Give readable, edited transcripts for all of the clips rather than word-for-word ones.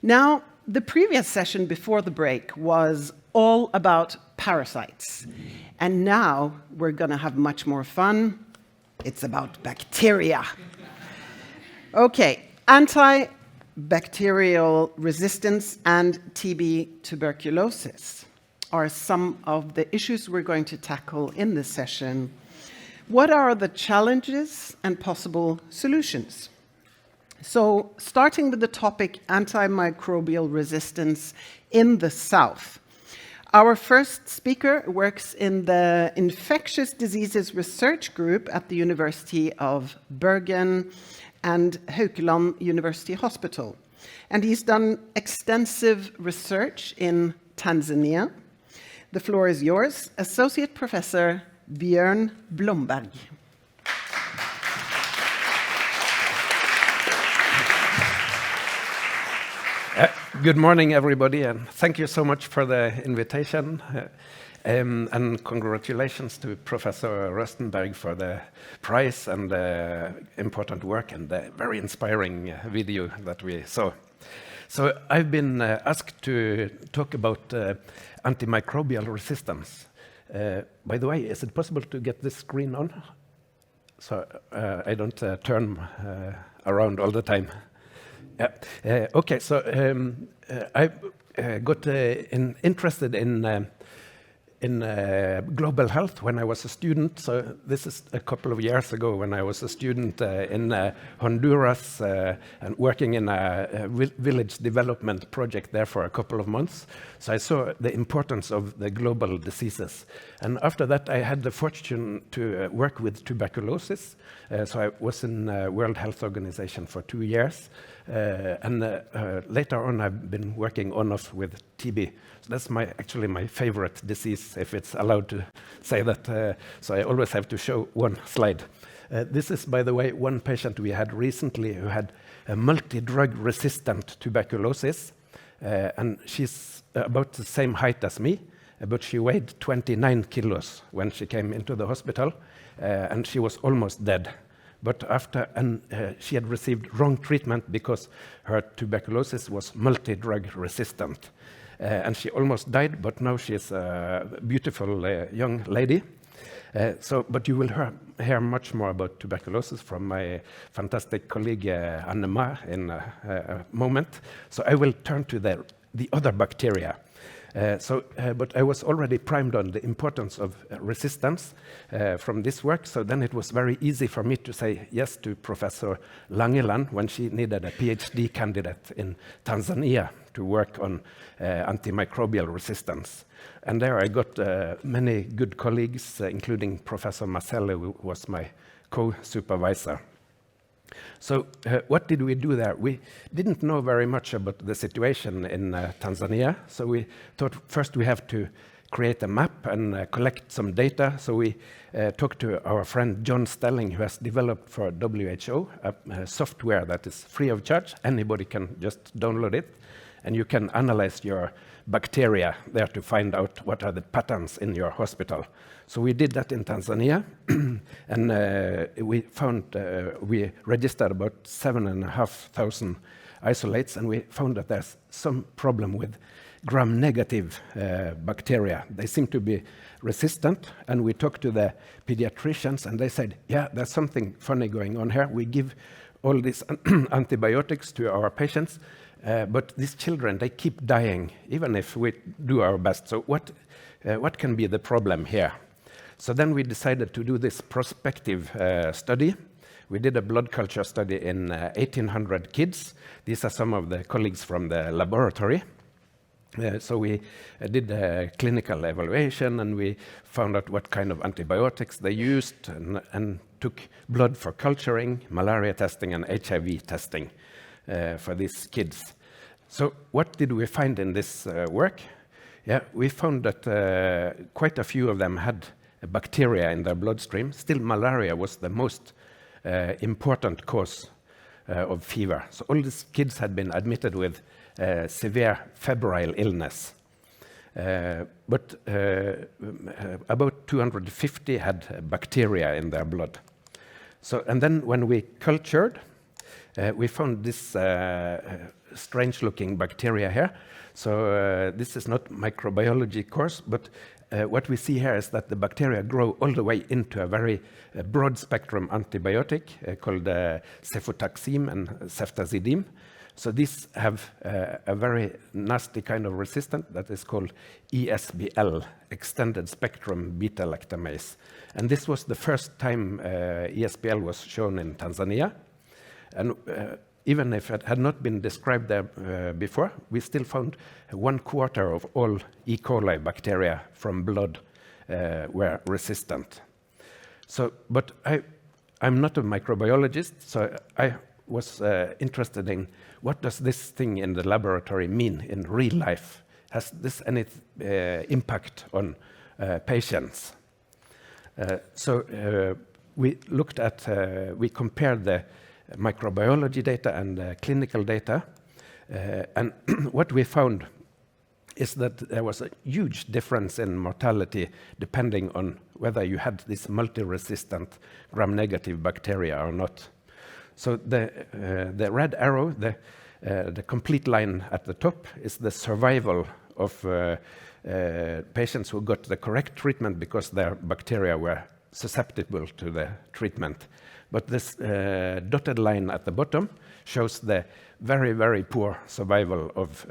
Now, the previous session before the break was all about parasites. And now we're going to have much more fun. It's about bacteria. Okay, antibacterial resistance and TB tuberculosis are some of the issues we're going to tackle in this session. What are the challenges and possible solutions? So, starting with the topic antimicrobial resistance in the South. Our first speaker works in the infectious diseases research group at the University of Bergen and Haukeland University Hospital. And he's done extensive research in Tanzania. The floor is yours, Associate Professor Bjørn Blomberg. Good morning, everybody, and thank you so much for the invitation. And congratulations to Professor Røstenberg for the prize and the important work and the very inspiring video that we saw. So I've been asked to talk about antimicrobial resistance. By the way, is it possible to get this screen on? So I don't turn around all the time. Okay, so I got interested in global health when I was a student. So this is a couple of years ago when I was a student in Honduras and working in a village development project there for a couple of months. So I saw the importance of the global diseases. And after that, I had the fortune to work with tuberculosis. So I was in World Health Organization for 2 years. And later on, I've been working on-off with TB. So that's actually my favorite disease, if it's allowed to say that. So I always have to show one slide. This is, by the way, one patient we had recently who had a multi-drug resistant tuberculosis. And she's about the same height as me, but she weighed 29 kilos when she came into the hospital, and she was almost dead. But she had received wrong treatment because her tuberculosis was multi-drug resistant. And she almost died, but now she's a beautiful young lady. But you will hear much more about tuberculosis from my fantastic colleague AMR in a moment. So I will turn to the other bacteria. But I was already primed on the importance of resistance from this work, so then it was very easy for me to say yes to Professor Langeland when she needed a PhD candidate in Tanzania to work on antimicrobial resistance. And there I got many good colleagues, including Professor Marcello, who was my co-supervisor. So what did we do there? We didn't know very much about the situation in Tanzania, so we thought first we have to create a map and collect some data. So we talked to our friend John Stelling, who has developed for WHO a software that is free of charge. Anybody can just download it, and you can analyze your bacteria there to find out what are the patterns in your hospital. So we did that in Tanzania, and we registered about 7,500 isolates, and we found that there's some problem with gram-negative bacteria. They seem to be resistant, and we talked to the pediatricians, and they said, yeah, there's something funny going on here. We give all these antibiotics to our patients, but these children, they keep dying, even if we do our best. So what can be the problem here? So then we decided to do this prospective study. We did a blood culture study in 1,800 kids. These are some of the colleagues from the laboratory. So we did a clinical evaluation, and we found out what kind of antibiotics they used, and took blood for culturing, malaria testing, and HIV testing for these kids. So what did we find in this work? Yeah, we found that quite a few of them had bacteria in their bloodstream. Still, malaria was the most important cause of fever. So all these kids had been admitted with severe febrile illness. But about 250 had bacteria in their blood. So, and then when we cultured, we found this strange-looking bacteria here. So this is not microbiology course, but what we see here is that the bacteria grow all the way into a very broad-spectrum antibiotic called cefotaxime and ceftazidime. So these have a very nasty kind of resistant that is called ESBL, extended spectrum beta-lactamase. And this was the first time ESBL was shown in Tanzania. And even if it had not been described there before, we still found 1/4 of all E. coli bacteria from blood were resistant. So, but I'm not a microbiologist, so I was interested in what does this thing in the laboratory mean in real life? Has this any impact on patients? So we looked at, we compared the microbiology data and clinical data, and what we found is that there was a huge difference in mortality depending on whether you had this multi-resistant gram-negative bacteria or not. So the red arrow, the complete line at the top, is the survival of patients who got the correct treatment because their bacteria were susceptible to the treatment. But this dotted line at the bottom shows the very, very poor survival of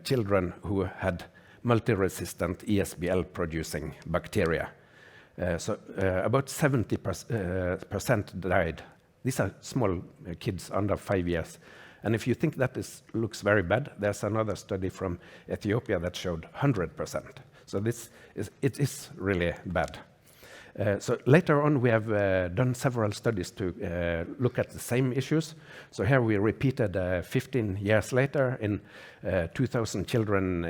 children who had multi-resistant ESBL-producing bacteria. So about 70% died. These are small kids under 5 years. And if you think that looks very bad, there's another study from Ethiopia that showed 100%. So it is really bad. So later on, we have done several studies to look at the same issues. So here we repeated 15 years later in 2,000 children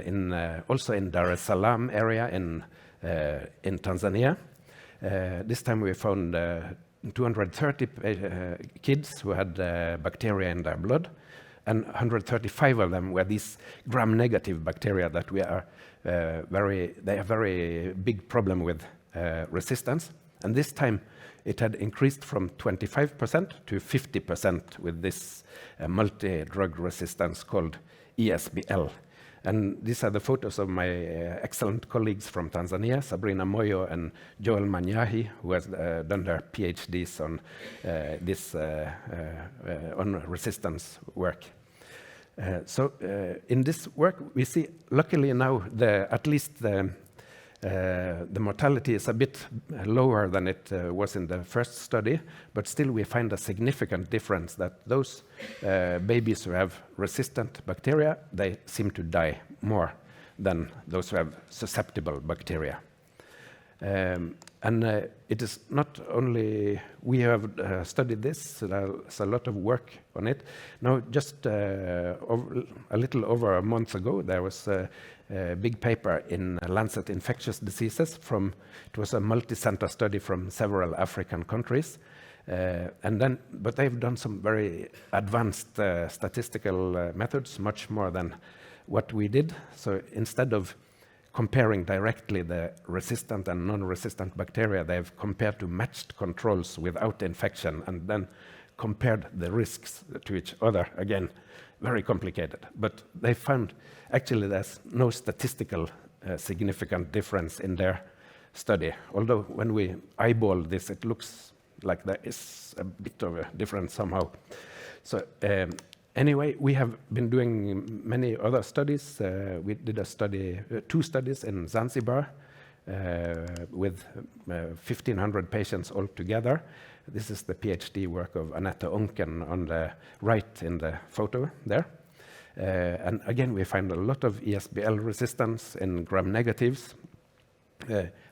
also in Dar es Salaam area in Tanzania. This time we found 230 kids who had bacteria in their blood, and 135 of them were these gram-negative bacteria that they have very big problem with resistance. And this time it had increased from 25% to 50% with this multi-drug resistance called ESBL. And these are the photos of my excellent colleagues from Tanzania, Sabrina Moyo and Joel Manyahi, who has done their PhDs on on resistance work. So in this work, we see, luckily now, at least the mortality is a bit lower than it was in the first study, but still we find a significant difference that those babies who have resistant bacteria, they seem to die more than those who have susceptible bacteria. And it is not only we have studied this, there's a lot of work on it. Now, just a little over a month ago, there was a big paper in Lancet Infectious Diseases it was a multi-center study from several African countries. But they've done some very advanced statistical methods, much more than what we did. So instead of comparing directly the resistant and non-resistant bacteria, they've compared to matched controls without infection and then compared the risks to each other. Again, very complicated. But they found actually there's no statistical significant difference in their study. Although when we eyeball this, it looks like there is a bit of a difference somehow. So anyway, we have been doing many other studies. We did two studies in Zanzibar with 1,500 patients altogether. This is the PhD work of Annette Onken on the right in the photo there. And again, we find a lot of ESBL resistance in gram-negatives.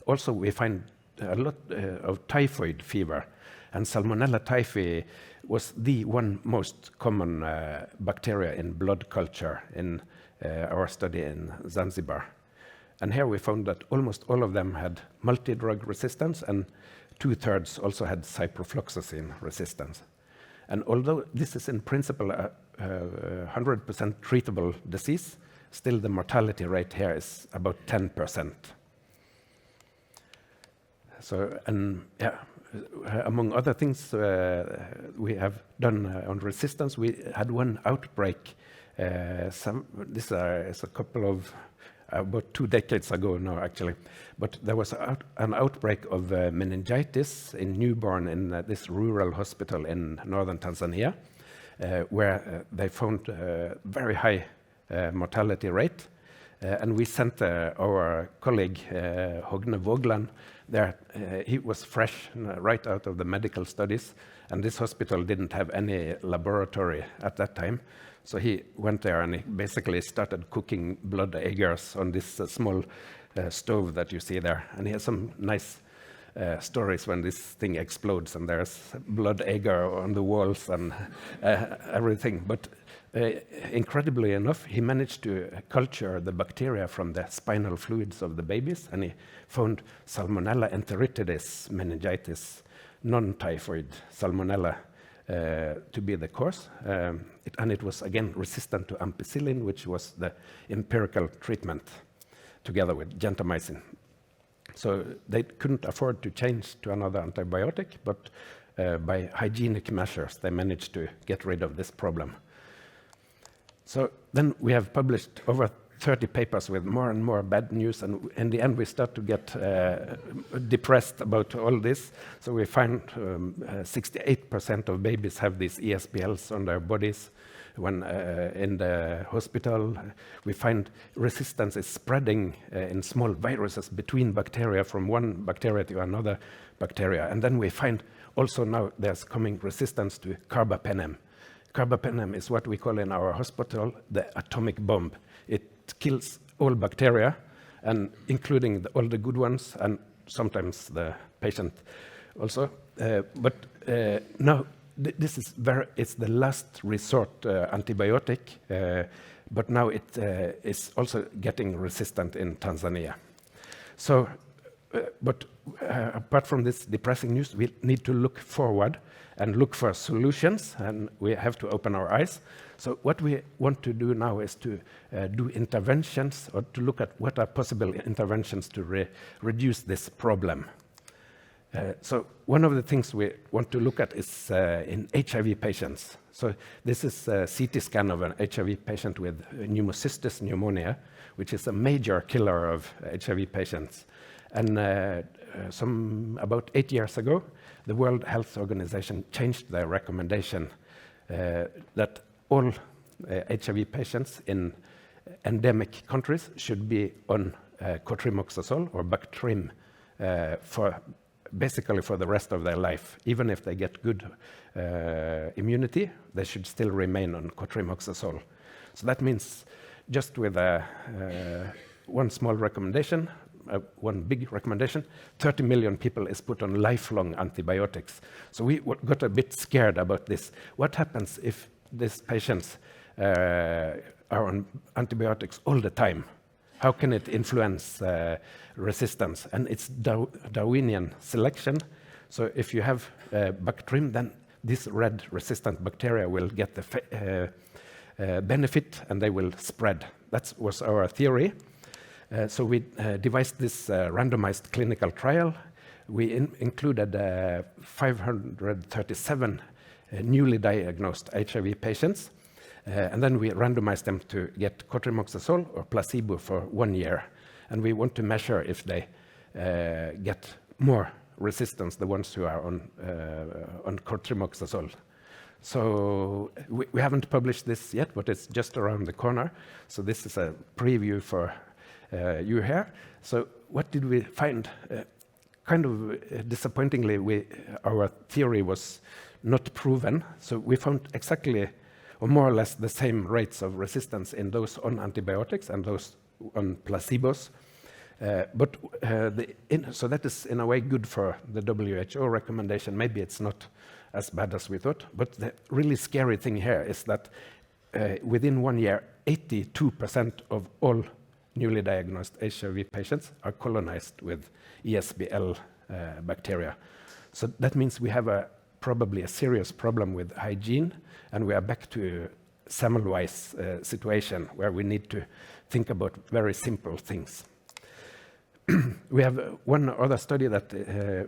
Also, we find a lot of typhoid fever. And Salmonella typhi was the one most common bacteria in blood culture in our study in Zanzibar. And here we found that almost all of them had multi-drug resistance, and 2/3 also had ciprofloxacin resistance. And although this is in principle a 100% treatable disease, still the mortality rate here is about 10%. So, and yeah, among other things we have done on resistance, we had one outbreak. This is a couple of about 2 decades ago now, actually. But there was an outbreak of meningitis in newborn in this rural hospital in northern Tanzania, where they found a very high mortality rate. And we sent our colleague, Hogne Vågland, there. He was fresh, right out of the medical studies, and this hospital didn't have any laboratory at that time. So he went there and he basically started cooking blood agars on this small stove that you see there. And he has some nice stories when this thing explodes and there's blood agar on the walls and everything. But incredibly enough, he managed to culture the bacteria from the spinal fluids of the babies, and he found Salmonella enteritidis meningitis, non-typhoid Salmonella, to be the cause. And it was again resistant to ampicillin, which was the empirical treatment together with gentamicin. So they couldn't afford to change to another antibiotic, but by hygienic measures, they managed to get rid of this problem. So then we have published over 30 papers with more and more bad news, and in the end we start to get depressed about all this. So we find 68% of babies have these ESBLs on their bodies. When in the hospital, we find resistance is spreading in small viruses between bacteria, from one bacteria to another bacteria. And then we find also now there's coming resistance to carbapenem. Carbapenem is what we call in our hospital the atomic bomb. It kills all bacteria, and including all the good ones, and sometimes the patient also. Now this is it's the last resort antibiotic, but now it is also getting resistant in Tanzania. So, apart from this depressing news, we need to look forward and look for solutions, and we have to open our eyes. So what we want to do now is to do interventions, or to look at what are possible interventions to reduce this problem. So one of the things we want to look at is in HIV patients. So this is a CT scan of an HIV patient with pneumocystis pneumonia, which is a major killer of HIV patients. And about 8 years ago, the World Health Organization changed their recommendation that all HIV patients in endemic countries should be on cotrimoxazole or Bactrim basically for the rest of their life. Even if they get good immunity, they should still remain on cotrimoxazole. So that means just with one small recommendation, one big recommendation, 30 million people is put on lifelong antibiotics. So we got a bit scared about this. What happens if these patients are on antibiotics all the time? How can it influence resistance? And it's Darwinian selection. So if you have Bactrim, then this red resistant bacteria will get the benefit and they will spread. That was our theory. So we devised this randomized clinical trial. We included 537 newly diagnosed HIV patients, and then we randomized them to get cotrimoxazole or placebo for 1 year. And we want to measure if they get more resistance, the ones who are on cotrimoxazole. So we haven't published this yet, but it's just around the corner. So this is a preview for you here. So what did we find? Kind of disappointingly, our theory was not proven. So we found exactly, or more or less, the same rates of resistance in those on antibiotics and those on placebos. So that is in a way good for the WHO recommendation. Maybe it's not as bad as we thought. But the really scary thing here is that within 1 year, 82% of all newly diagnosed HIV patients are colonized with ESBL bacteria. So that means we have probably a serious problem with hygiene, and we are back to Semmelweis situation where we need to think about very simple things. we have one other study that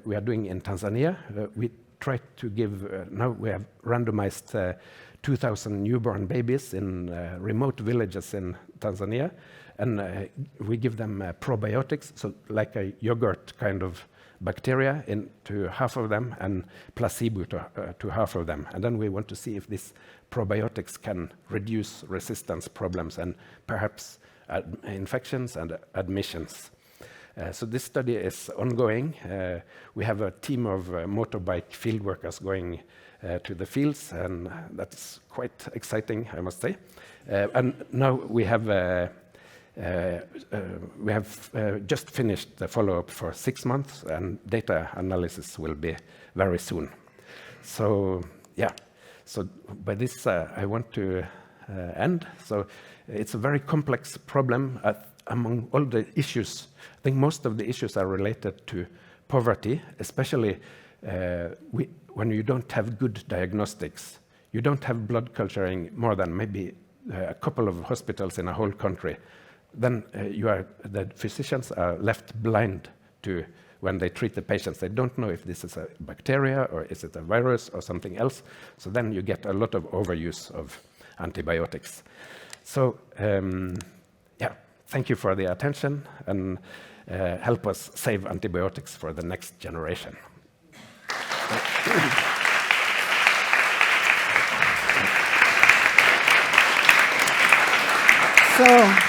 we are doing in Tanzania. We try to give, now we have randomized 2,000 newborn babies in remote villages in Tanzania, and we give them probiotics, so like a yogurt kind of bacteria into half of them and placebo to half of them. And then we want to see if these probiotics can reduce resistance problems and perhaps infections and admissions. So this study is ongoing. We have a team of motorbike field workers going to the fields, and that's quite exciting, I must say. And now we have just finished the follow-up for 6 months, and data analysis will be very soon. So yeah, so by this I want to end. So it's a very complex problem. Among all the issues, I think most of the issues are related to poverty, especially when you don't have good diagnostics. You don't have blood culturing more than maybe a couple of hospitals in a whole country. Then the physicians are left blind to when they treat the patients. They don't know if this is a bacteria or is it a virus or something else. So then you get a lot of overuse of antibiotics. So yeah, thank you for the attention, and help us save antibiotics for the next generation. So